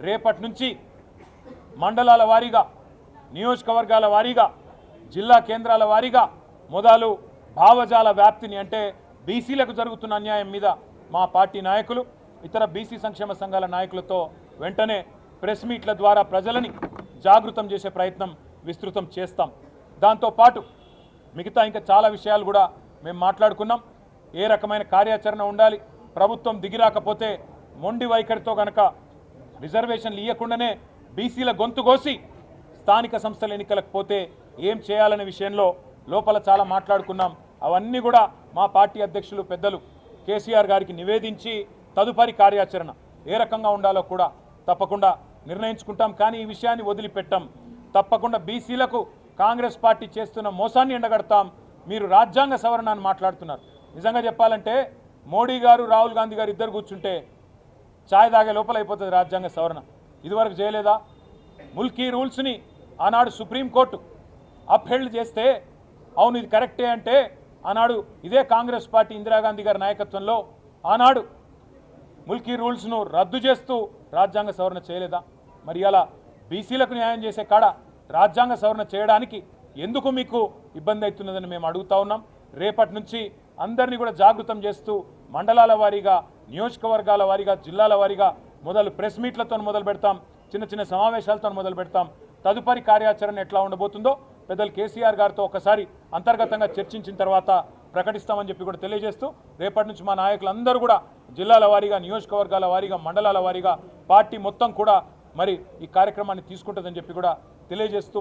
రేపటి నుంచి మండలాల వారీగా, నియోజకవర్గాల వారీగా, జిల్లా కేంద్రాల వారీగా మొదలు భావజాల వ్యాప్తిని అంటే బీసీలకు జరుగుతున్న అన్యాయం మీద మా పార్టీ నాయకులు, ఇతర బీసీ సంక్షేమ సంఘాల నాయకులతో వెంటనే ప్రెస్ మీట్ల ద్వారా ప్రజలని జాగృతం చేసే ప్రయత్నం విస్తృతం చేస్తాం. దాంతోపాటు మిగతా ఇంకా చాలా విషయాలు కూడా మేము మాట్లాడుకున్నాం. ఏ రకమైన కార్యాచరణ ఉండాలి, ప్రభుత్వం దిగిరాకపోతే మొండి వైఖరితో కనుక రిజర్వేషన్లు ఇవ్వకుండానే బీసీల గొంతు కోసి స్థానిక సంస్థల ఎన్నికలకు పోతే ఏం చేయాలనే విషయంలో లోపల చాలా మాట్లాడుకున్నాం. అవన్నీ కూడా మా పార్టీ అధ్యక్షులు పెద్దలు కేసీఆర్ గారికి నివేదించి తదుపరి కార్యాచరణ ఏ రకంగా ఉండాలో కూడా తప్పకుండా నిర్ణయించుకుంటాం. కానీ ఈ విషయాన్ని వదిలిపెట్టాం. తప్పకుండా బీసీలకు కాంగ్రెస్ పార్టీ చేస్తున్న మోసాన్ని ఎండగడతాం. మీరు రాజ్యాంగ సవరణ అని మాట్లాడుతున్నారు. నిజంగా చెప్పాలంటే మోడీ గారు, రాహుల్ గాంధీ గారు ఇద్దరు కూర్చుంటే ఛాయ్ తాగే లోపల అయిపోతుంది రాజ్యాంగ సవరణ. ఇదివరకు చేయలేదా? ముల్కీ రూల్స్ని ఆనాడు సుప్రీంకోర్టు అప్హెల్డ్ చేస్తే అవును ఇది కరెక్టే అంటే ఆనాడు ఇదే కాంగ్రెస్ పార్టీ ఇందిరాగాంధీ గారి నాయకత్వంలో ఆనాడు ముల్కీ రూల్స్ను రద్దు చేస్తూ రాజ్యాంగ సవరణ చేయలేదా? మరి అలా బీసీలకు న్యాయం చేసే కాడ రాజ్యాంగ సవరణ చేయడానికి ఎందుకు మీకు ఇబ్బంది అవుతున్నదని మేము అడుగుతా ఉన్నాం. రేపటి నుంచి అందరినీ కూడా జాగృతం చేస్తూ మండలాల వారీగా, నియోజకవర్గాల వారీగా, జిల్లాల వారీగా మొదలు ప్రెస్ మీట్లతో మొదలు పెడతాం, చిన్న చిన్న సమావేశాలతో మొదలు పెడతాం. తదుపరి కార్యాచరణ ఎట్లా ఉండబోతుందో పెద్దలు కేసీఆర్ గారితో ఒకసారి అంతర్గతంగా చర్చించిన తర్వాత ప్రకటిస్తామని చెప్పి కూడా తెలియజేస్తూ రేపటి నుంచి మా నాయకులందరూ కూడా జిల్లాల వారీగా, నియోజకవర్గాల వారీగా, మండలాల వారీగా పార్టీ మొత్తం కూడా మరి ఈ కార్యక్రమాన్ని తీసుకుంటుందని చెప్పి కూడా తెలియజేస్తూ